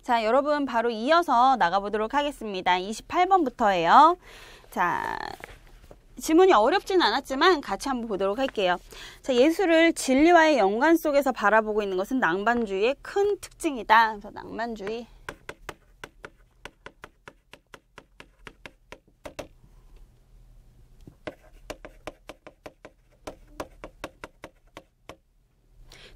자, 여러분 바로 이어서 나가보도록 하겠습니다. 28번부터예요. 자, 지문이 어렵진 않았지만 같이 한번 보도록 할게요. 자, 예수를 진리와의 연관 속에서 바라보고 있는 것은 낭만주의의 큰 특징이다. 그래서 낭만주의.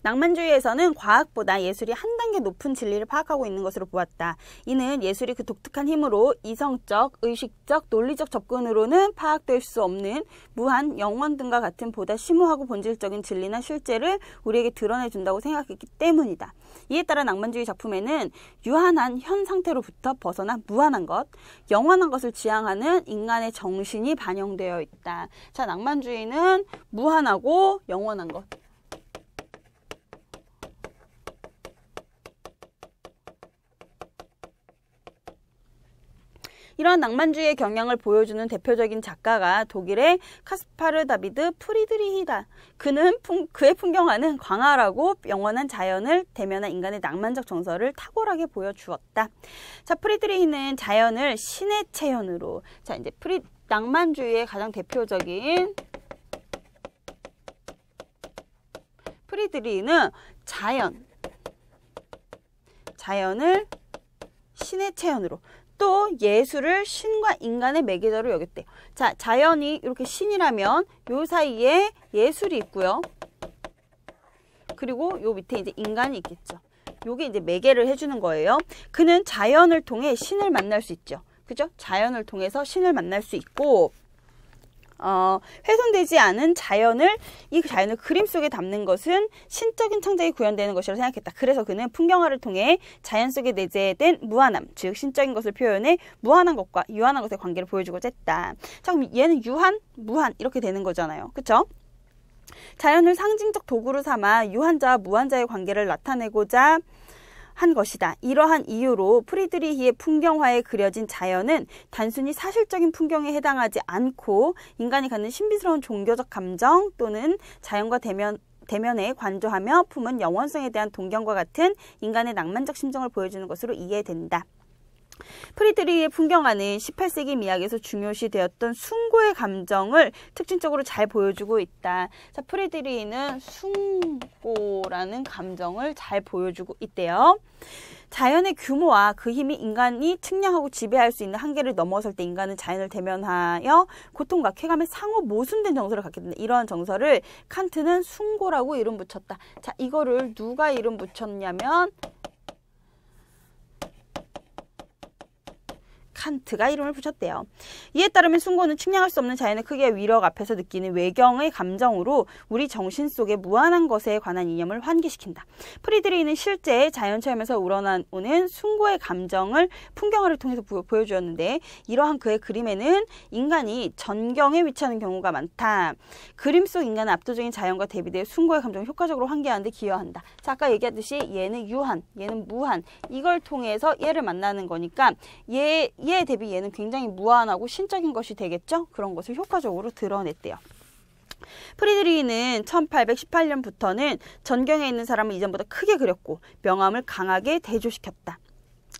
낭만주의에서는 과학보다 예술이 한 단계 높은 진리를 파악하고 있는 것으로 보았다. 이는 예술이 그 독특한 힘으로 이성적, 의식적, 논리적 접근으로는 파악될 수 없는 무한, 영원 등과 같은 보다 심오하고 본질적인 진리나 실제를 우리에게 드러내준다고 생각했기 때문이다. 이에 따라 낭만주의 작품에는 유한한 현 상태로부터 벗어나 무한한 것, 영원한 것을 지향하는 인간의 정신이 반영되어 있다. 자, 낭만주의는 무한하고 영원한 것. 이러한 낭만주의의 경향을 보여주는 대표적인 작가가 독일의 카스파르 다비드 프리드리히다. 그는 그의 풍경화는 광활하고 영원한 자연을 대면한 인간의 낭만적 정서를 탁월하게 보여주었다. 자, 프리드리히는 자연을 신의 체현으로, 자, 이제 낭만주의의 가장 대표적인 프리드리히는 자연을 신의 체현으로, 또 예술을 신과 인간의 매개자로 여겼대요. 자, 자연이 이렇게 신이라면 요 사이에 예술이 있고요. 그리고 요 밑에 이제 인간이 있겠죠. 요게 이제 매개를 해주는 거예요. 그는 자연을 통해 신을 만날 수 있죠. 그죠? 자연을 통해서 신을 만날 수 있고, 훼손되지 않은 이 자연을 그림 속에 담는 것은 신적인 창작이 구현되는 것이라고 생각했다. 그래서 그는 풍경화를 통해 자연 속에 내재된 무한함, 즉 신적인 것을 표현해 무한한 것과 유한한 것의 관계를 보여주고자 했다. 자, 그럼 얘는 유한, 무한 이렇게 되는 거잖아요. 그쵸? 자연을 상징적 도구로 삼아 유한자와 무한자의 관계를 나타내고자 한 것이다. 이러한 이유로 프리드리히의 풍경화에 그려진 자연은 단순히 사실적인 풍경에 해당하지 않고 인간이 갖는 신비스러운 종교적 감정 또는 자연과 대면에 관조하며 품은 영원성에 대한 동경과 같은 인간의 낭만적 심정을 보여주는 것으로 이해된다. 프리드리히의 풍경화는 18세기 미학에서 중요시 되었던 숭고의 감정을 특징적으로 잘 보여주고 있다. 자, 프리드리히는 숭고라는 감정을 잘 보여주고 있대요. 자연의 규모와 그 힘이 인간이 측량하고 지배할 수 있는 한계를 넘어설 때 인간은 자연을 대면하여 고통과 쾌감에 상호 모순된 정서를 갖게 된다. 이러한 정서를 칸트는 숭고라고 이름 붙였다. 자, 이거를 누가 이름 붙였냐면 칸트가 이름을 붙였대요. 이에 따르면 숭고는 측량할 수 없는 자연의 크기와 위력 앞에서 느끼는 외경의 감정으로 우리 정신 속의 무한한 것에 관한 이념을 환기시킨다. 프리드리히는 실제 자연 체험에서 우러나오는 숭고의 감정을 풍경화를 통해서 보여주었는데, 이러한 그의 그림에는 인간이 전경에 위치하는 경우가 많다. 그림 속 인간은 압도적인 자연과 대비되어 숭고의 감정을 효과적으로 환기하는 데 기여한다. 자, 아까 얘기했듯이 얘는 유한, 얘는 무한, 이걸 통해서 얘를 만나는 거니까 얘에 대비 얘는 굉장히 무한하고 신적인 것이 되겠죠? 그런 것을 효과적으로 드러냈대요. 프리드리히는 1818년부터는 전경에 있는 사람을 이전보다 크게 그렸고 명암을 강하게 대조시켰다.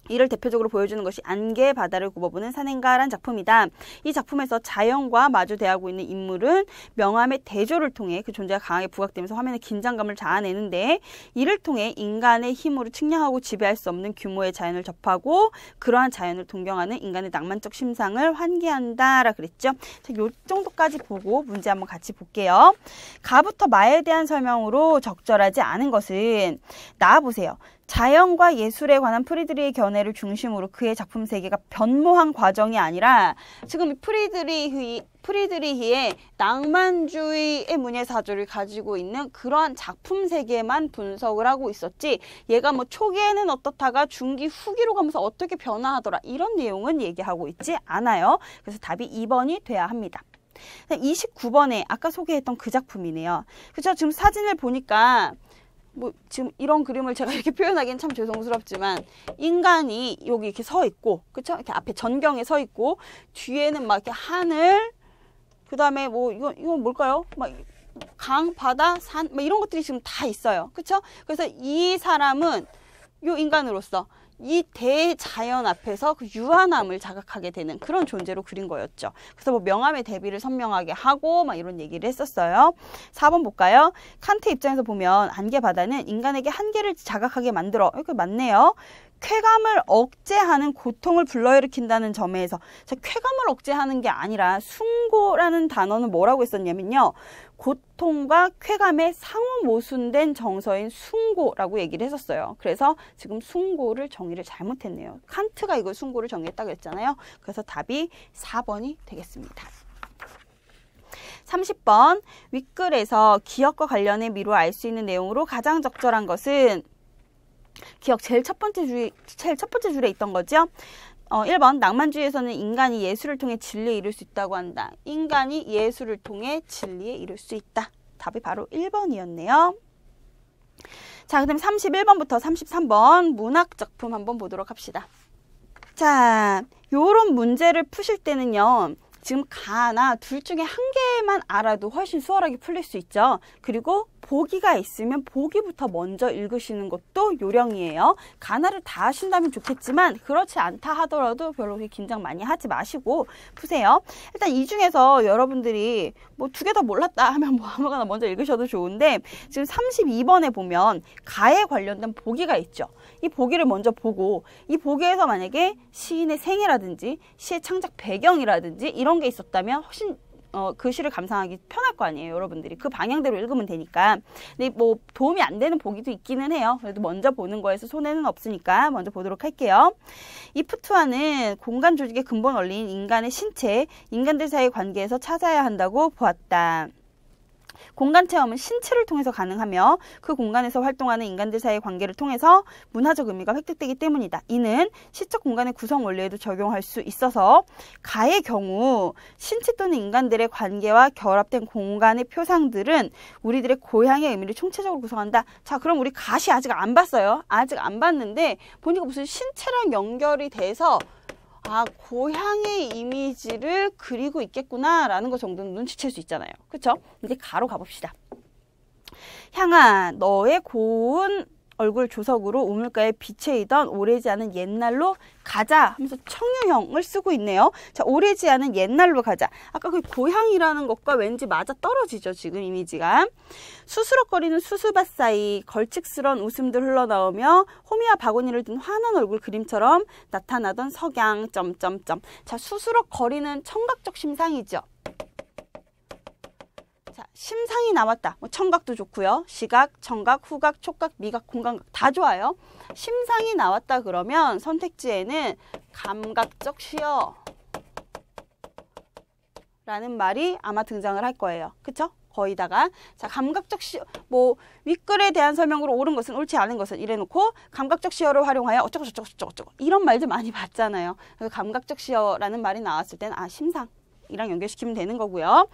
이를 대표적으로 보여주는 것이 안개의 바다를 굽어보는 산행가란 작품이다. 이 작품에서 자연과 마주 대하고 있는 인물은 명암의 대조를 통해 그 존재가 강하게 부각되면서 화면의 긴장감을 자아내는데, 이를 통해 인간의 힘으로 측량하고 지배할 수 없는 규모의 자연을 접하고 그러한 자연을 동경하는 인간의 낭만적 심상을 환기한다라 그랬죠. 자, 요 정도까지 보고 문제 한번 같이 볼게요. 가부터 마에 대한 설명으로 적절하지 않은 것은, 나와보세요. 자연과 예술에 관한 프리드리히의 견해를 중심으로 그의 작품 세계가 변모한 과정이 아니라, 지금 프리드리히의 낭만주의의 문예사조를 가지고 있는 그러한 작품 세계만 분석을 하고 있었지, 얘가 뭐 초기에는 어떻다가 중기 후기로 가면서 어떻게 변화하더라 이런 내용은 얘기하고 있지 않아요. 그래서 답이 2번이 돼야 합니다. 29번에 아까 소개했던 그 작품이네요. 그렇죠? 지금 사진을 보니까 뭐 지금 이런 그림을 제가 이렇게 표현하기는 참 죄송스럽지만, 인간이 여기 이렇게 서 있고, 그쵸? 이렇게 앞에 전경에 서 있고, 뒤에는 막 이렇게 하늘, 그 다음에 뭐 이건 뭘까요? 막 강, 바다, 산, 막 이런 것들이 지금 다 있어요. 그쵸? 그래서 이 사람은 요 인간으로서 이 대자연 앞에서 그 유한함을 자각하게 되는 그런 존재로 그린 거였죠. 그래서 뭐 명암의 대비를 선명하게 하고 막 이런 얘기를 했었어요. 4번 볼까요? 칸트 입장에서 보면 안개 바다는 인간에게 한계를 자각하게 만들어. 이렇게 맞네요. 쾌감을 억제하는 고통을 불러일으킨다는 점에서 쾌감을 억제하는 게 아니라 숭고라는 단어는 뭐라고 했었냐면요. 고통과 쾌감의 상호 모순된 정서인 숭고라고 얘기를 했었어요. 그래서 지금 숭고를 정의를 잘못했네요. 칸트가 이걸 숭고를 정의했다고 했잖아요. 그래서 답이 4번이 되겠습니다. 30번 윗글에서 기억과 관련해 미루어 알 수 있는 내용으로 가장 적절한 것은 기억 제일 첫 번째 줄에 있던 거죠. 1번 낭만주의에서는 인간이 예술을 통해 진리에 이를 수 있다고 한다. 인간이 예술을 통해 진리에 이를 수 있다. 답이 바로 1번이었네요. 자, 그 다음에 31번부터 33번 문학작품 한번 보도록 합시다. 자, 요런 문제를 푸실 때는요. 지금 가나 둘 중에 한 개만 알아도 훨씬 수월하게 풀릴 수 있죠. 그리고 보기가 있으면 보기부터 먼저 읽으시는 것도 요령이에요. 가나를 다 하신다면 좋겠지만 그렇지 않다 하더라도 별로 그렇게 긴장 많이 하지 마시고 푸세요. 일단 이 중에서 여러분들이 뭐 2개 다 몰랐다 하면 뭐 아무거나 먼저 읽으셔도 좋은데 지금 32번에 보면 가에 관련된 보기가 있죠. 이 보기를 먼저 보고 이 보기에서 만약에 시인의 생애라든지 시의 창작 배경이라든지 이런 게 있었다면 훨씬 그 시를 감상하기 편할 거 아니에요. 여러분들이 그 방향대로 읽으면 되니까. 근데 뭐 도움이 안 되는 보기도 있기는 해요. 그래도 먼저 보는 거에서 손해는 없으니까 먼저 보도록 할게요. 이 푸트와는 공간 조직의 근본 원리인 인간의 신체, 인간들 사이의 관계에서 찾아야 한다고 보았다. 공간 체험은 신체를 통해서 가능하며 그 공간에서 활동하는 인간들 사이의 관계를 통해서 문화적 의미가 획득되기 때문이다. 이는 시적 공간의 구성 원리에도 적용할 수 있어서 가의 경우 신체 또는 인간들의 관계와 결합된 공간의 표상들은 우리들의 고향의 의미를 총체적으로 구성한다. 자, 그럼 우리 가시 아직 안 봤어요. 아직 안 봤는데 보니까 무슨 신체랑 연결이 돼서 고향의 이미지를 그리고 있겠구나 라는 거 정도는 눈치챌 수 있잖아요. 그쵸? 이제 가로 가봅시다. 향아, 너의 고운 얼굴 조석으로 우물가에 비치이던 오래지 않은 옛날로 가자 하면서 청유형을 쓰고 있네요. 자, 오래지 않은 옛날로 가자. 아까 그 고향이라는 것과 왠지 맞아 떨어지죠. 지금 이미지가. 수스럭거리는 수수밭 사이 걸칙스런 웃음들 흘러나오며 호미와 바구니를 든 환한 얼굴 그림처럼 나타나던 석양 점점점. 자, 수스럭거리는 청각적 심상이죠. 자, 심상이 나왔다. 뭐 청각도 좋고요. 시각, 청각, 후각, 촉각, 미각, 공감각 다 좋아요. 심상이 나왔다 그러면 선택지에는 감각적 시어 라는 말이 아마 등장을 할 거예요. 그쵸? 거의다가. 자, 감각적 시어, 뭐 윗글에 대한 설명으로 옳은 것은 옳지 않은 것은 이래놓고 감각적 시어를 활용하여 어쩌고 저쩌고 저쩌고 저쩌고 이런 말들 많이 봤잖아요. 그래서 감각적 시어라는 말이 나왔을 때는 심상이랑 연결시키면 되는 거고요.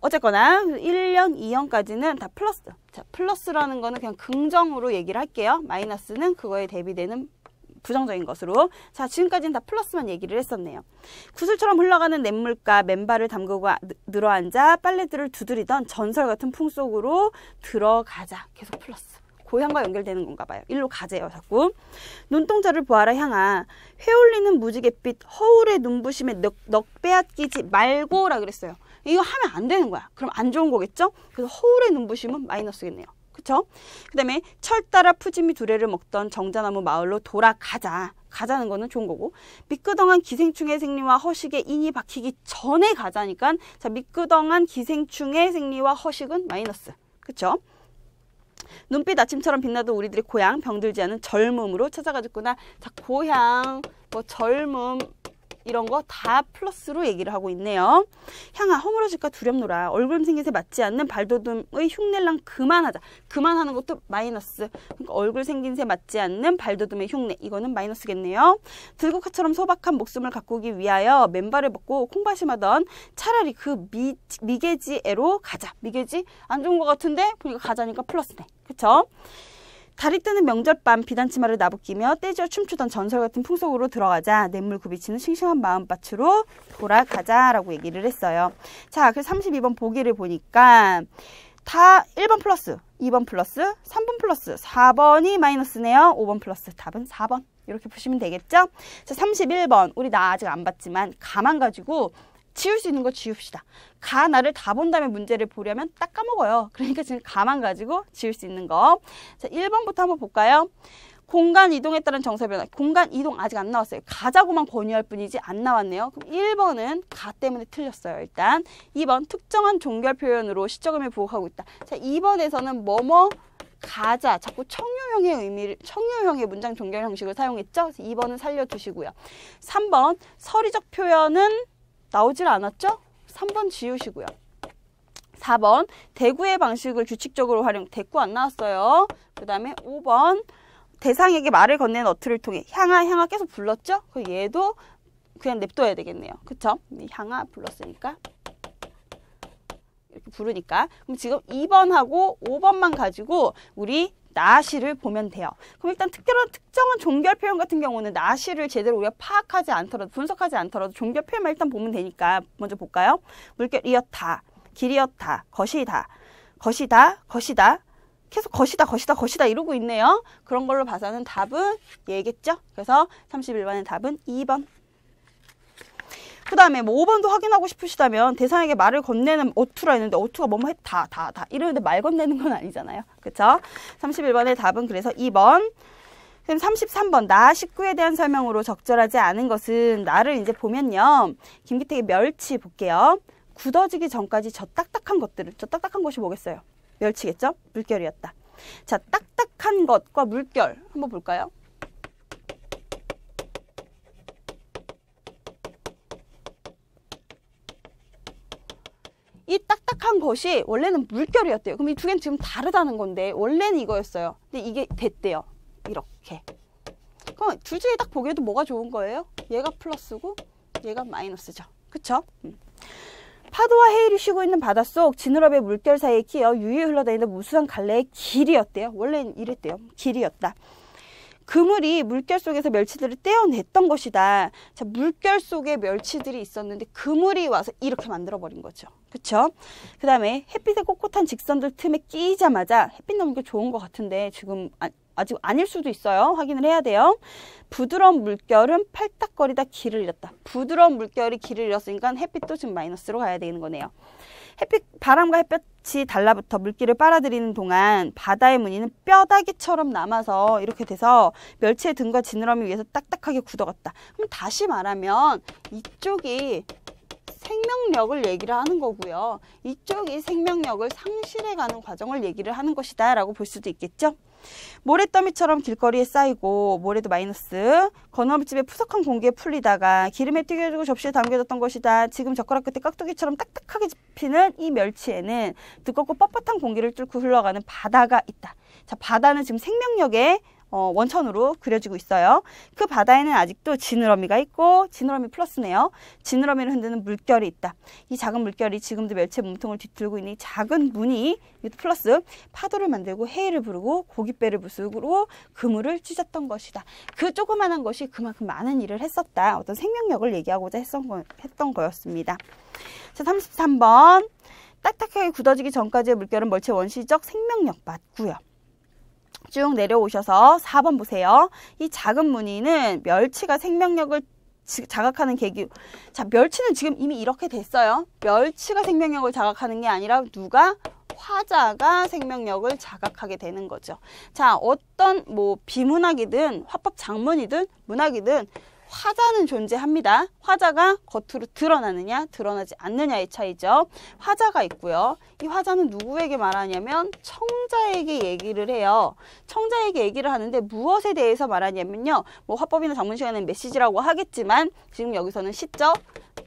어쨌거나 1년, 2년까지는 다 플러스. 자, 플러스라는 거는 그냥 긍정으로 얘기를 할게요. 마이너스는 그거에 대비되는 부정적인 것으로. 자, 지금까지는 다 플러스만 얘기를 했었네요. 구슬처럼 흘러가는 냇물가 맨발을 담그고 늘어앉아 빨래들을 두드리던 전설 같은 풍속으로 들어가자. 계속 플러스. 고향과 연결되는 건가 봐요. 일로 가재요, 자꾸. 눈동자를 보아라 향아. 회올리는 무지갯빛 허울의 눈부심에 넋 빼앗기지 말고라 그랬어요. 이거 하면 안 되는 거야. 그럼 안 좋은 거겠죠? 그래서 허울의 눈부심은 마이너스겠네요. 그쵸? 그 다음에 철 따라 푸짐히 두레를 먹던 정자나무 마을로 돌아가자. 가자는 거는 좋은 거고. 미끄덩한 기생충의 생리와 허식에 인이 박히기 전에 가자니까 자, 미끄덩한 기생충의 생리와 허식은 마이너스. 그쵸? 눈빛 아침처럼 빛나던 우리들의 고향 병들지 않은 젊음으로 찾아가졌구나. 자, 고향, 뭐 젊음 이런 거 다 플러스로 얘기를 하고 있네요. 향아, 허물어질까 두렵노라. 얼굴 생김새 맞지 않는 발돋움의 흉내랑 그만하자. 그만하는 것도 마이너스. 그러니까 얼굴 생김새 맞지 않는 발돋움의 흉내. 이거는 마이너스겠네요. 들국화처럼 소박한 목숨을 가꾸기 위하여 맨발을 벗고 콩밭임하던 차라리 그 미개지애로 가자. 미개지? 안 좋은 것 같은데 보니까 가자니까 플러스네. 그쵸? 달이 뜨는 명절밤 비단치마를 나부끼며 떼지어 춤추던 전설 같은 풍속으로 들어가자. 냇물 굽이치는 싱싱한 마음밭으로 돌아가자라고 얘기를 했어요. 자, 그래서 32번 보기를 보니까 다 1번 플러스, 2번 플러스, 3번 플러스, 4번이 마이너스네요. 5번 플러스. 답은 4번. 이렇게 보시면 되겠죠? 자, 31번. 우리 나 아직 안 봤지만 가만 가지고 지울 수 있는 거 지웁시다. 나를 다 본 다음에 문제를 보려면 딱 까먹어요. 그러니까 지금 가만 가지고 지울 수 있는 거. 자, 1번부터 한번 볼까요? 공간 이동에 따른 정사 변화. 공간 이동 아직 안 나왔어요. 가자고만 권유할 뿐이지 안 나왔네요. 그럼 1번은 가 때문에 틀렸어요. 일단 2번 특정한 종결 표현으로 시적음을 부호하고 있다. 자, 2번에서는 뭐뭐 가자. 자꾸 청유형의 의미를, 청유형의 문장 종결 형식을 사용했죠. 그래서 2번은 살려두시고요. 3번 서리적 표현은 나오질 않았죠? 3번 지우시고요. 4번 대구의 방식을 규칙적으로 활용. 대구 안 나왔어요. 그 다음에 5번 대상에게 말을 건네는 어투를 통해. 향아 계속 불렀죠? 그럼 얘도 그냥 냅둬야 되겠네요. 그쵸? 향아 불렀으니까 이렇게 부르니까. 그럼 지금 2번하고 5번만 가지고 우리 나시를 보면 돼요. 그럼 일단 특정한 종결 표현 같은 경우는 나시를 제대로 우리가 파악하지 않더라도, 분석하지 않더라도 종결 표현만 일단 보면 되니까 먼저 볼까요? 물결이었다, 길이었다, 것이다, 계속 것이다 이러고 있네요. 그런 걸로 봐서는 답은 얘겠죠? 그래서 31번의 답은 2번. 그 다음에 뭐 5번도 확인하고 싶으시다면 대상에게 말을 건네는 어투라 했는데 어투가 뭐뭐 해? 다 이러는데 말 건네는 건 아니잖아요. 그쵸? 31번의 답은 그래서 2번. 그럼 33번 나 식구에 대한 설명으로 적절하지 않은 것은 나를 이제 보면요. 김기택의 멸치 볼게요. 굳어지기 전까지 저 딱딱한 것들을, 저 딱딱한 것이 뭐겠어요? 멸치겠죠? 물결이었다. 자, 딱딱한 것과 물결 한번 볼까요? 이 딱딱한 것이 원래는 물결이었대요. 그럼 이 두 개는 지금 다르다는 건데 원래는 이거였어요. 근데 이게 됐대요. 이렇게. 그럼 둘 중에 딱 보기에도 뭐가 좋은 거예요? 얘가 플러스고 얘가 마이너스죠. 그쵸? 파도와 해일이 쉬고 있는 바닷속 지느러미의 물결 사이에 끼어 유유히 흘러다니는 무수한 갈래의 길이었대요. 원래는 이랬대요. 길이었다. 그물이 물결 속에서 멸치들을 떼어냈던 것이다. 자, 물결 속에 멸치들이 있었는데 그물이 와서 이렇게 만들어버린 거죠. 그쵸? 그 다음에 햇빛의 꼿꼿한 직선들 틈에 끼이자마자, 햇빛 나오는 게 좋은 것 같은데 지금 아직 아닐 수도 있어요. 확인을 해야 돼요. 부드러운 물결은 팔딱거리다 길을 잃었다. 부드러운 물결이 길을 잃었으니까 햇빛도 지금 마이너스로 가야 되는 거네요. 바람과 햇볕이 달라붙어 물기를 빨아들이는 동안 바다의 무늬는 뼈다귀처럼 남아서 이렇게 돼서 멸치의 등과 지느러미 위에서 딱딱하게 굳어갔다. 그럼 다시 말하면 이쪽이 생명력을 얘기를 하는 거고요. 이쪽이 생명력을 상실해가는 과정을 얘기를 하는 것이다 라고 볼 수도 있겠죠. 모래더미처럼 길거리에 쌓이고, 모래도 마이너스, 건어물집에 푸석한 공기에 풀리다가 기름에 튀겨지고 접시에 담겨졌던 것이다. 지금 젓가락 끝에 깍두기처럼 딱딱하게 집히는 이 멸치에는 두껍고 뻣뻣한 공기를 뚫고 흘러가는 바다가 있다. 자, 바다는 지금 생명력의 원천으로 그려지고 있어요. 그 바다에는 아직도 지느러미가 있고, 지느러미 플러스네요. 지느러미를 흔드는 물결이 있다. 이 작은 물결이 지금도 멸치의 몸통을 뒤틀고 있는 이 작은 무늬, 이것도 플러스, 파도를 만들고 해일을 부르고 고깃배를 부수고 그물을 찢었던 것이다. 그 조그만한 것이 그만큼 많은 일을 했었다. 어떤 생명력을 얘기하고자 했던 거였습니다. 자, 33번. 딱딱하게 굳어지기 전까지의 물결은 멸치의 원시적 생명력 맞고요. 쭉 내려오셔서 4번 보세요. 이 작은 무늬는 멸치가 생명력을 자각하는 계기. 자, 멸치는 지금 이미 이렇게 됐어요. 멸치가 생명력을 자각하는 게 아니라 누가? 화자가 생명력을 자각하게 되는 거죠. 자, 어떤 뭐 비문학이든 화법 장문이든 문학이든 화자는 존재합니다. 화자가 겉으로 드러나느냐 드러나지 않느냐의 차이죠. 화자가 있고요. 이 화자는 누구에게 말하냐면 청자에게 얘기를 해요. 청자에게 얘기를 하는데 무엇에 대해서 말하냐면요. 뭐 화법이나 장문 시간에는 메시지라고 하겠지만 지금 여기서는 시적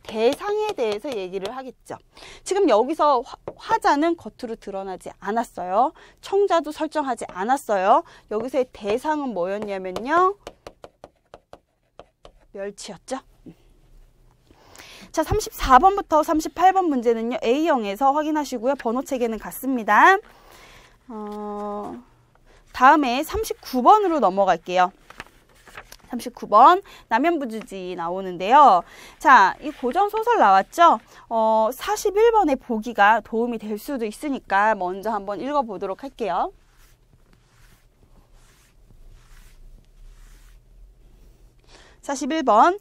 대상에 대해서 얘기를 하겠죠. 지금 여기서 화자는 겉으로 드러나지 않았어요. 청자도 설정하지 않았어요. 여기서의 대상은 뭐였냐면요. 멸치였죠. 자, 34번부터 38번 문제는요. A형에서 확인하시고요. 번호 체계는 같습니다. 다음에 39번으로 넘어갈게요. 39번 남연부주지 나오는데요. 자, 이 고전소설 나왔죠? 41번의 보기가 도움이 될 수도 있으니까 먼저 한번 읽어보도록 할게요. 41번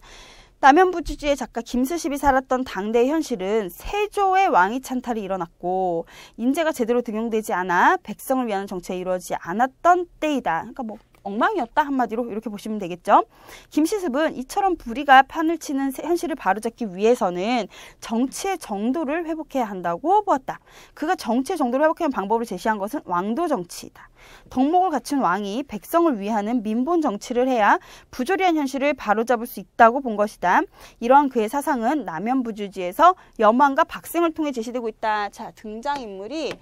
남연부주지의 작가 김스십이 살았던 당대의 현실은 세조의 왕위 찬탈이 일어났고 인재가 제대로 등용되지 않아 백성을 위한 정치가 이루어지지 않았던 때이다. 그러니까 뭐 엉망이었다 한마디로 이렇게 보시면 되겠죠. 김시습은 이처럼 불의가 판을 치는 현실을 바로잡기 위해서는 정치의 정도를 회복해야 한다고 보았다. 그가 정치의 정도를 회복하는 방법을 제시한 것은 왕도 정치이다. 덕목을 갖춘 왕이 백성을 위하는 민본 정치를 해야 부조리한 현실을 바로잡을 수 있다고 본 것이다. 이러한 그의 사상은 남연부주지에서 염왕과 박생을 통해 제시되고 있다. 자, 등장인물이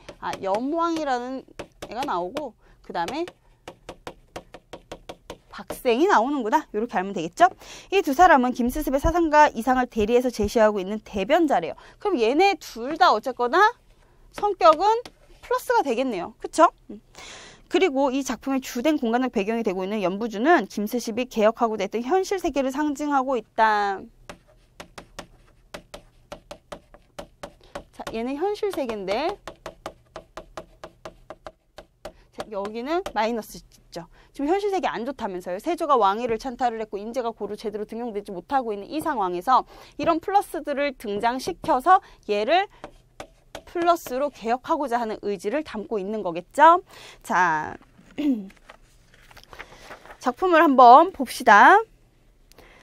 염왕이라는 애가 나오고 그 다음에 박생이 나오는구나. 이렇게 알면 되겠죠? 이 두 사람은 김스습의 사상과 이상을 대리해서 제시하고 있는 대변자래요. 그럼 얘네 둘 다 어쨌거나 성격은 플러스가 되겠네요. 그쵸? 그리고 이 작품의 주된 공간적 배경이 되고 있는 연부주는 김스십이 개혁하고자 했던 현실 세계를 상징하고 있다. 자, 얘는 현실 세계인데 자, 여기는 마이너스 있죠. 지금 현실 세계 안 좋다면서요. 세조가 왕위를 찬탈을 했고 인재가 고루 제대로 등용되지 못하고 있는 이 상황에서 이런 플러스들을 등장시켜서 얘를 플러스로 개혁하고자 하는 의지를 담고 있는 거겠죠. 자, 작품을 한번 봅시다.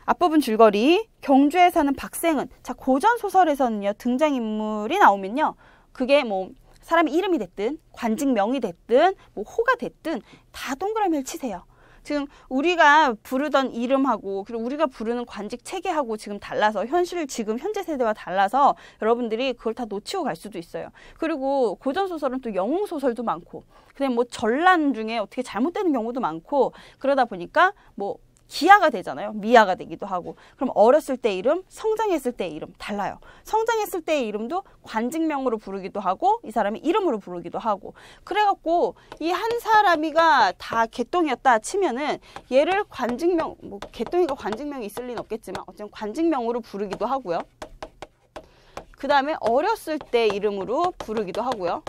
앞부분 줄거리. 경주에 사는 박생은, 자, 고전 소설에서는요 등장인물이 나오면요 그게 뭐 사람의 이름이 됐든 관직명이 됐든 뭐 호가 됐든 다 동그라미를 치세요. 지금 우리가 부르던 이름하고 그리고 우리가 부르는 관직 체계하고 지금 달라서 지금 현재 세대와 달라서 여러분들이 그걸 다 놓치고 갈 수도 있어요. 그리고 고전소설은 또 영웅소설도 많고 그냥 뭐 전란 중에 어떻게 잘못되는 경우도 많고 그러다 보니까 뭐 기아가 되잖아요. 미아가 되기도 하고. 그럼 어렸을 때 이름, 성장했을 때 이름 달라요. 성장했을 때의 이름도 관직명으로 부르기도 하고 이 사람이 이름으로 부르기도 하고 그래갖고 이 한 사람이가 다 개똥이었다 치면은 얘를 관직명, 뭐 개똥이가 관직명이 있을 리는 없겠지만 어쨌든 관직명으로 부르기도 하고요. 그 다음에 어렸을 때 이름으로 부르기도 하고요.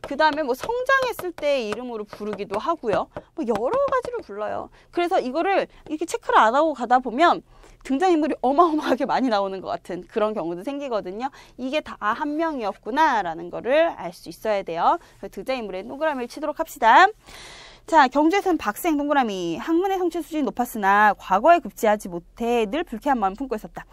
그 다음에 뭐 성장했을 때의 이름으로 부르기도 하고요. 뭐 여러 가지로 불러요. 그래서 이거를 이렇게 체크를 안 하고 가다 보면 등장인물이 어마어마하게 많이 나오는 것 같은 그런 경우도 생기거든요. 이게 다 한 명이었구나 라는 거를 알 수 있어야 돼요. 등장인물의 동그라미를 치도록 합시다. 자, 경주에서는 박생 동그라미. 학문의 성취 수준이 높았으나 과거에 급제하지 못해 늘 불쾌한 마음을 품고 있었다.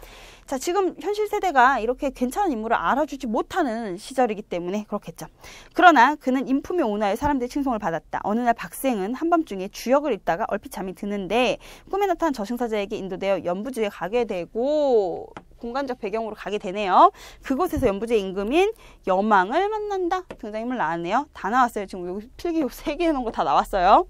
자, 지금 현실 세대가 이렇게 괜찮은 인물을 알아주지 못하는 시절이기 때문에 그렇겠죠. 그러나 그는 인품이 온화해 사람들의 칭송을 받았다. 어느 날 박생은 한밤중에 주역을 읽다가 얼핏 잠이 드는데 꿈에 나타난 저승사자에게 인도되어 연부주에 가게 되고 공간적 배경으로 가게 되네요. 그곳에서 연부주의 임금인 염왕을 만난다. 등장인물 나왔네요. 다 나왔어요. 지금 여기 필기 3개 해놓은 거 다 나왔어요.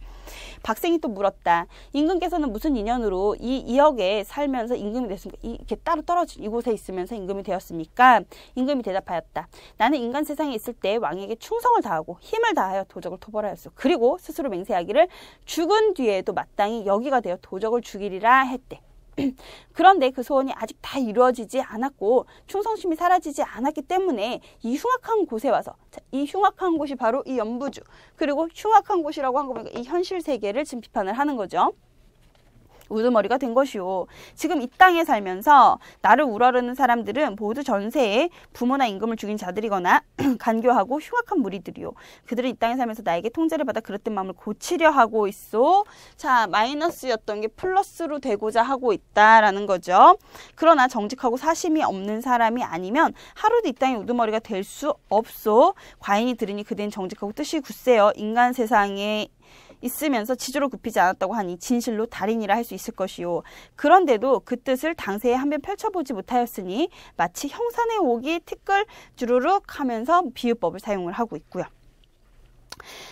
박생이 또 물었다. 임금께서는 무슨 인연으로 이 2억에 살면서 임금이 됐습니까? 이렇게 따로 떨어진 이곳에 있으면서 임금이 되었습니까? 임금이 대답하였다. 나는 인간 세상에 있을 때 왕에게 충성을 다하고 힘을 다하여 도적을 토벌하였어. 그리고 스스로 맹세하기를 죽은 뒤에도 마땅히 여기가 되어 도적을 죽이리라 했대. 그런데 그 소원이 아직 다 이루어지지 않았고 충성심이 사라지지 않았기 때문에 이 흉악한 곳에 와서, 자, 이 흉악한 곳이 바로 이 연부주, 그리고 흉악한 곳이라고 한 거 보니까 이 현실 세계를 지금 비판을 하는 거죠. 우두머리가 된 것이요. 지금 이 땅에 살면서 나를 우러르는 사람들은 모두 전세에 부모나 임금을 죽인 자들이거나 간교하고 흉악한 무리들이요. 그들은 이 땅에 살면서 나에게 통제를 받아 그릇된 마음을 고치려 하고 있어. 자, 마이너스였던 게 플러스로 되고자 하고 있다라는 거죠. 그러나 정직하고 사심이 없는 사람이 아니면 하루도 이 땅에 우두머리가 될 수 없소. 과인이 들으니 그대는 정직하고 뜻이 굳세요. 인간 세상에 있으면서 지조를 굽히지 않았다고 하니 진실로 달인이라 할 수 있을 것이요. 그런데도 그 뜻을 당세에 한번 펼쳐보지 못하였으니 마치 형산의 옥이 티끌 주르륵 하면서 비유법을 사용을 하고 있고요.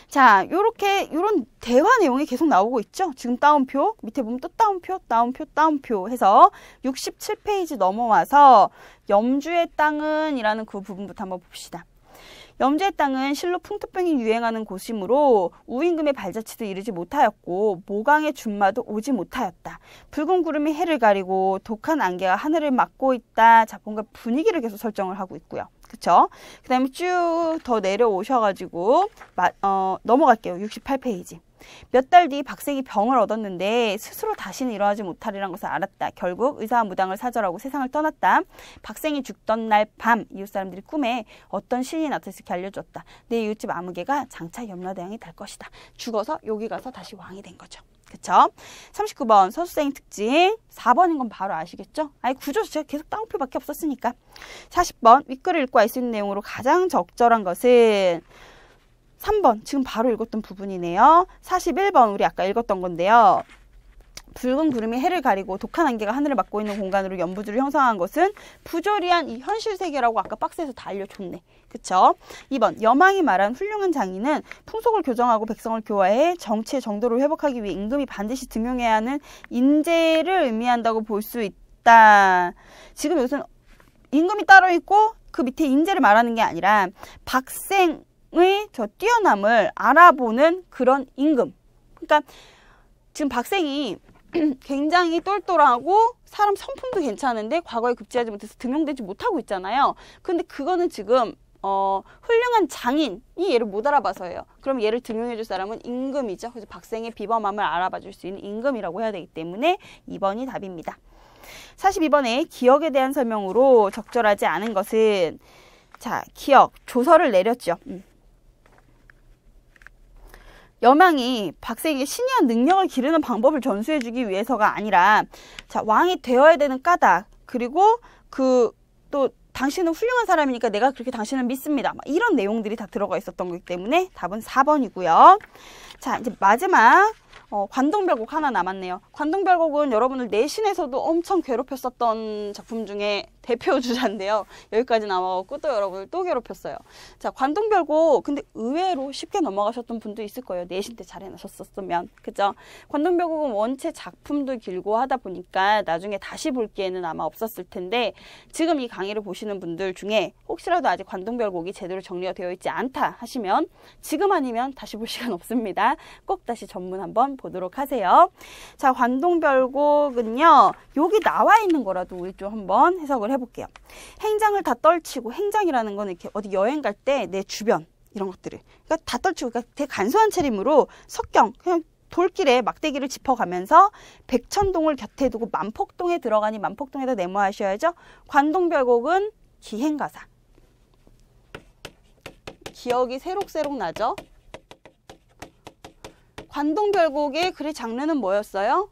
자, 요런 대화 내용이 계속 나오고 있죠. 지금 따옴표, 밑에 보면 또 따옴표, 따옴표, 따옴표 해서 67페이지 넘어와서 염주의 땅은 이라는 그 부분부터 한번 봅시다. 염주의 땅은 실로 풍토병이 유행하는 곳이므로 우임금의 발자취도 이르지 못하였고 모강의 준마도 오지 못하였다. 붉은 구름이 해를 가리고 독한 안개가 하늘을 막고 있다. 자, 뭔가 분위기를 계속 설정을 하고 있고요. 그쵸? 그 다음에 쭉 더 내려오셔가지고 넘어갈게요. 68페이지. 몇 달 뒤 박생이 병을 얻었는데 스스로 다시는 일어나지 못하리란 것을 알았다. 결국 의사와 무당을 사절하고 세상을 떠났다. 박생이 죽던 날 밤 이웃 사람들이 꿈에 어떤 신이 나타나서 이렇게 알려줬다. 내 이웃집 아무개가 장차 염라대왕이 될 것이다. 죽어서 여기 가서 다시 왕이 된 거죠. 그쵸? 39번 서수생 특징. 4번인 건 바로 아시겠죠? 아니 구조 자체가 계속 따옴표밖에 없었으니까. 40번 윗글을 읽고 알 수 있는 내용으로 가장 적절한 것은 3번 지금 바로 읽었던 부분이네요. 41번 우리 아까 읽었던 건데요. 붉은 구름이 해를 가리고 독한 안개가 하늘을 막고 있는 공간으로 연부주를 형성한 것은 부조리한 이 현실 세계라고 아까 박스에서 다 알려줬네. 그쵸? 2번 여망이 말한 훌륭한 장인은 풍속을 교정하고 백성을 교화해 정치의 정도를 회복하기 위해 임금이 반드시 등용해야 하는 인재를 의미한다고 볼 수 있다. 지금 여기서는 임금이 따로 있고 그 밑에 인재를 말하는 게 아니라 박생 의 저 뛰어남을 알아보는 그런 임금. 그러니까 지금 박생이 굉장히 똘똘하고 사람 성품도 괜찮은데 과거에 급제하지 못해서 등용되지 못하고 있잖아요. 근데 그거는 지금 훌륭한 장인이 얘를 못 알아봐서예요. 그럼 얘를 등용해 줄 사람은 임금이죠. 그래서 박생의 비범함을 알아봐 줄 수 있는 임금이라고 해야 되기 때문에 2번이 답입니다. 42번에 기억에 대한 설명으로 적절하지 않은 것은 자, 기억, 조서를 내렸죠. 여망이 박생에게 신이한 능력을 기르는 방법을 전수해주기 위해서가 아니라 자 왕이 되어야 되는 까닭 그리고 또 당신은 훌륭한 사람이니까 내가 그렇게 당신을 믿습니다. 이런 내용들이 다 들어가 있었던 거기 때문에 답은 4번이고요. 자 이제 마지막 관동별곡 하나 남았네요. 관동별곡은 여러분을 내신에서도 엄청 괴롭혔었던 작품 중에 대표 주자인데요. 여기까지 나와갖고 또 여러분을 또 괴롭혔어요. 자, 관동별곡 근데 의외로 쉽게 넘어가셨던 분도 있을 거예요. 내신 때 잘 해놓으셨었으면. 그죠? 관동별곡은 원체 작품도 길고 하다 보니까 나중에 다시 볼 기회는 아마 없었을 텐데 지금 이 강의를 보시는 분들 중에 혹시라도 아직 관동별곡이 제대로 정리가 되어 있지 않다 하시면 지금 아니면 다시 볼 시간 없습니다. 꼭 다시 전문 한번 보도록 하세요. 자, 관동별곡은요. 여기 나와 있는 거라도 우리 좀 한번 해석을 해볼게요. 행장을 다 떨치고 행장이라는 거는 이렇게 어디 여행 갈 때 내 주변 이런 것들을 그러니까 다 떨치고 그러니까 되게 간소한 차림으로 석경 그냥 돌길에 막대기를 짚어가면서 백천동을 곁에 두고 만폭동에 들어가니 만폭동에다 네모하셔야죠. 관동별곡은 기행가사. 기억이 새록새록 나죠? 관동별곡의 글의 장르는 뭐였어요?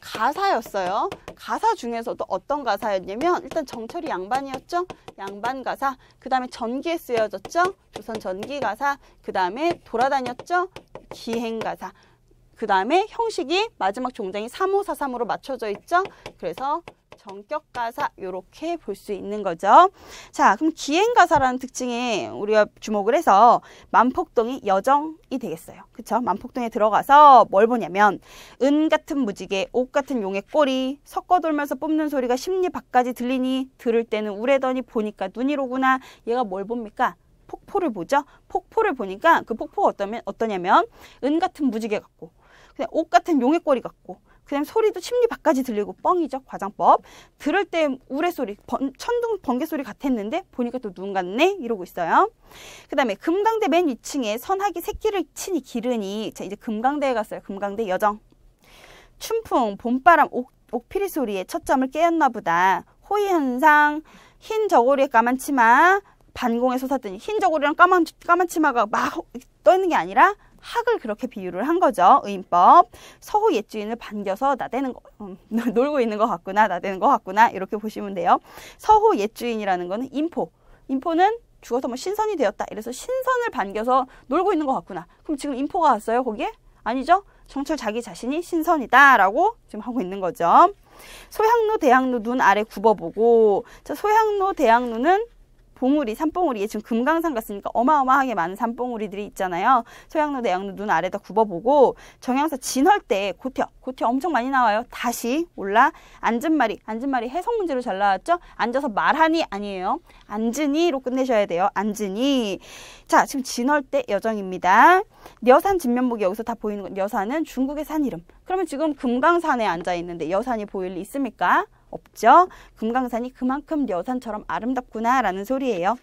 가사였어요. 가사 중에서도 어떤 가사였냐면 일단 정철이 양반이었죠. 양반가사. 그 다음에 전기에 쓰여졌죠. 조선 전기가사. 그 다음에 돌아다녔죠. 기행가사. 그 다음에 형식이 마지막 종장이 3-5-4-3으로 맞춰져 있죠. 그래서 전격가사 이렇게 볼 수 있는 거죠. 자, 그럼 기행가사라는 특징에 우리가 주목을 해서 만폭동이 여정이 되겠어요. 그쵸? 만폭동에 들어가서 뭘 보냐면 은 같은 무지개, 옥 같은 용의 꼬리 섞어 돌면서 뽑는 소리가 심리 밖까지 들리니 들을 때는 우레더니 보니까 눈이 로구나. 얘가 뭘 봅니까? 폭포를 보죠. 폭포를 보니까 그 폭포가 어떠냐면 은 같은 무지개 같고 그냥 옥 같은 용의 꼬리 같고 그다음 소리도 심리 밖까지 들리고 뻥이죠. 과장법. 들을 때 우레소리, 천둥 번개소리 같았는데 보니까 또 눈 같네 이러고 있어요. 그 다음에 금강대 맨 위층에 선하기 새끼를 치니 기르니 자 이제 금강대에 갔어요. 금강대 여정. 춘풍, 봄바람, 옥피리 소리에 첫잠을 깨었나 보다. 호의현상, 흰 저고리에 까만 치마, 반공에 솟았더니 흰 저고리랑 까만 치마가 막 떠있는 게 아니라 학을 그렇게 비유를 한 거죠. 의인법. 서호 옛주인을 반겨서 나대는 거, 놀고 있는 것 같구나, 나대는 것 같구나 이렇게 보시면 돼요. 서호 옛주인이라는 거는 인포. 인포는 죽어서 뭐 신선이 되었다. 이래서 신선을 반겨서 놀고 있는 것 같구나. 그럼 지금 인포가 왔어요, 거기에? 아니죠? 정철 자기 자신이 신선이다 라고 지금 하고 있는 거죠. 소향로, 대향로 눈 아래 굽어보고 자, 소향로, 대향로는 봉우리, 산봉우리에 지금 금강산 갔으니까 어마어마하게 많은 산봉우리들이 있잖아요. 소양로, 내양로 눈 아래다 굽어보고 정양사 진헐대 고티어 엄청 많이 나와요. 다시 올라 앉은 말이 해석 문제로 잘 나왔죠. 앉아서 말하니 아니에요. 앉으니로 끝내셔야 돼요. 앉으니. 자, 지금 진헐대 여정입니다. 려산 진면목이 여기서 다 보이는 거. 려산은 중국의 산 이름. 그러면 지금 금강산에 앉아 있는데 여산이 보일 리 있습니까? 없죠. 금강산이 그만큼 려산처럼 아름답구나 라는 소리예요.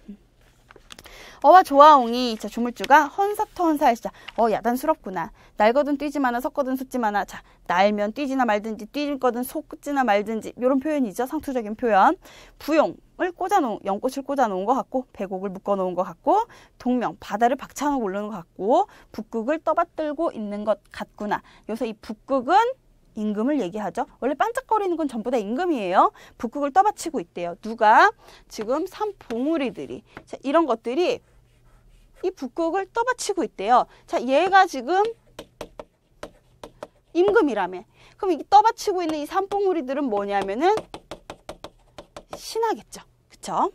어와 조아옹이 자 조물주가 헌사터 헌사할시자 야단스럽구나. 날거든 뛰지 마나 섰거든 솟지 마나. 자 날면 뛰지나 말든지 뛰거든 솟지나 말든지 이런 표현이죠. 상투적인 표현. 부용을 꽂아놓은 연꽃을 꽂아놓은 것 같고 배곡을 묶어놓은 것 같고 동명 바다를 박차놓고 오르는 것 같고 북극을 떠받들고 있는 것 같구나. 여기서 이 북극은 임금을 얘기하죠. 원래 반짝거리는 건 전부 다 임금이에요. 북극을 떠받치고 있대요. 누가? 지금 산봉우리들이. 자, 이런 것들이 이 북극을 떠받치고 있대요. 자, 얘가 지금 임금이라며. 그럼 이 떠받치고 있는 이 산봉우리들은 뭐냐면은 신하겠죠. 그쵸?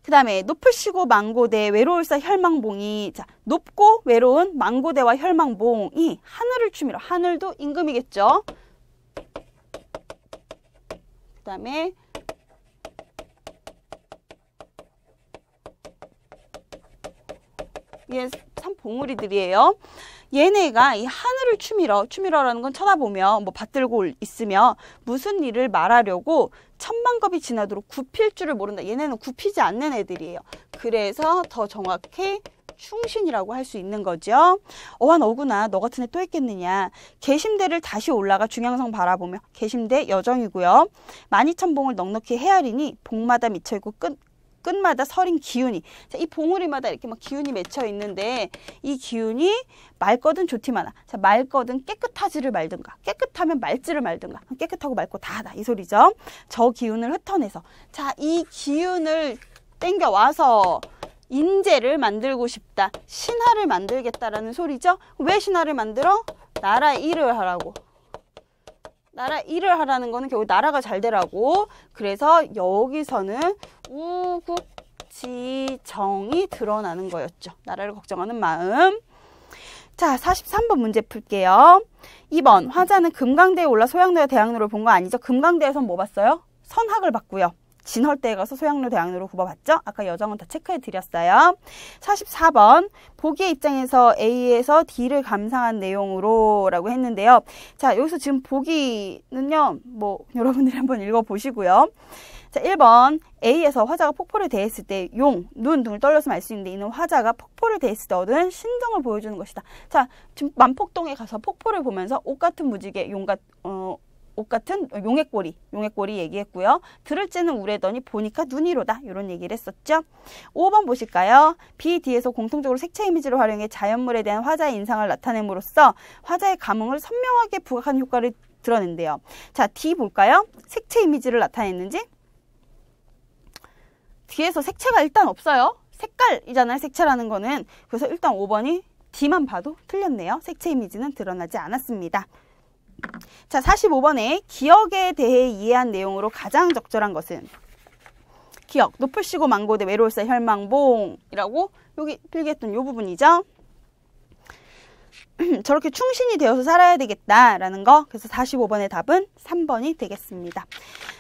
그 다음에 높으시고 망고대 외로울사 혈망봉이 자 높고 외로운 망고대와 혈망봉이 하늘을 추미러 하늘도 임금이겠죠. 그 다음에 얘 산봉우리들이에요. 얘네가 이 하늘을 추미러라는 건 쳐다보며 뭐 받들고 있으며 무슨 일을 말하려고 천만겁이 지나도록 굽힐 줄을 모른다. 얘네는 굽히지 않는 애들이에요. 그래서 더 정확히 충신이라고 할 수 있는 거죠. 어와 너구나. 너 같은 애 또 있겠느냐. 계심대를 다시 올라가 중앙성 바라보며 계심대 여정이고요. 만이천봉을 넉넉히 헤아리니 봉마다 미쳐있고 끝마다 서린 기운이. 자, 이 봉우리마다 이렇게 막 기운이 맺혀 있는데 이 기운이 맑거든 좋디마나. 자, 맑거든 깨끗하지를 말든가. 깨끗하면 맑지를 말든가. 깨끗하고 맑고 다하다 이 소리죠. 저 기운을 흩어내서 자, 이 기운을 땡겨와서 인재를 만들고 싶다. 신하를 만들겠다라는 소리죠. 왜 신하를 만들어? 나라 일을 하라고. 나라 일을 하라는 거는 결국 나라가 잘 되라고. 그래서 여기서는 우국지정이 드러나는 거였죠. 나라를 걱정하는 마음. 자, 43번 문제 풀게요. 2번 화자는 금강대에 올라 소양로와 대양로를 본 거 아니죠? 금강대에선 뭐 봤어요? 선학을 봤고요. 진헐대에 가서 소양로 대양로를 굽어봤죠? 아까 여정은 다 체크해 드렸어요. 44번 보기의 입장에서 A에서 D를 감상한 내용으로 라고 했는데요. 자, 여기서 지금 보기는요. 뭐 여러분들이 한번 읽어보시고요. 자, 1번 A에서 화자가 폭포를 대했을 때 용, 눈 등을 떨려서 알 수 있는데 이는 화자가 폭포를 대했을 때 얻은 신정을 보여주는 것이다. 자, 지금 만폭동에 가서 폭포를 보면서 옷 같은 무지개, 옷 같은 용의 꼬리 얘기했고요. 들을 째는 우레더니 보니까 눈이로다. 이런 얘기를 했었죠. 5번 보실까요? B, D에서 공통적으로 색채 이미지를 활용해 자연물에 대한 화자의 인상을 나타냄으로써 화자의 감흥을 선명하게 부각하는 효과를 드러낸대요. 자, D 볼까요? 색채 이미지를 나타냈는지? 뒤에서 색채가 일단 없어요. 색깔이잖아요. 색채라는 거는. 그래서 일단 5번이 D만 봐도 틀렸네요. 색채 이미지는 드러나지 않았습니다. 자, 45번에 기억에 대해 이해한 내용으로 가장 적절한 것은 기억, 높으시고 망고대 외로울사 혈망봉이라고 여기 필기했던 이 부분이죠. 저렇게 충신이 되어서 살아야 되겠다라는 거. 그래서 45번의 답은 3번이 되겠습니다.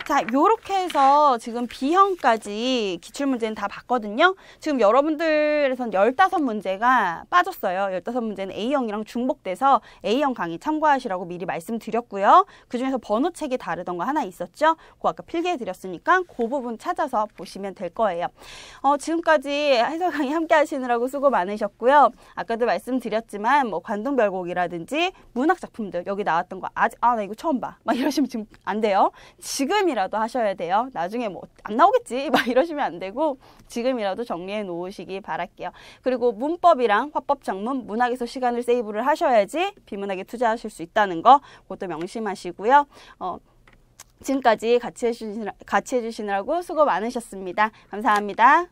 자, 요렇게 해서 지금 B형까지 기출문제는 다 봤거든요. 지금 여러분들에선 15문제가 빠졌어요. 15문제는 A형이랑 중복돼서 A형 강의 참고하시라고 미리 말씀드렸고요. 그중에서 번호책이 다르던 거 하나 있었죠. 그거 아까 필기해드렸으니까 그 부분 찾아서 보시면 될 거예요. 지금까지 해설 강의 함께 하시느라고 수고 많으셨고요. 아까도 말씀드렸지만 뭐 관동별곡이라든지 문학 작품들 여기 나왔던 거 아직 나 이거 처음 봐. 막 이러시면 지금 안 돼요. 지금이라도 하셔야 돼요. 나중에 뭐 안 나오겠지 막 이러시면 안 되고 지금이라도 정리해 놓으시기 바랄게요. 그리고 문법이랑 화법 작문 문학에서 시간을 세이브를 하셔야지 비문학에 투자하실 수 있다는 거 그것도 명심하시고요. 지금까지 같이 해주시느라고 수고 많으셨습니다. 감사합니다.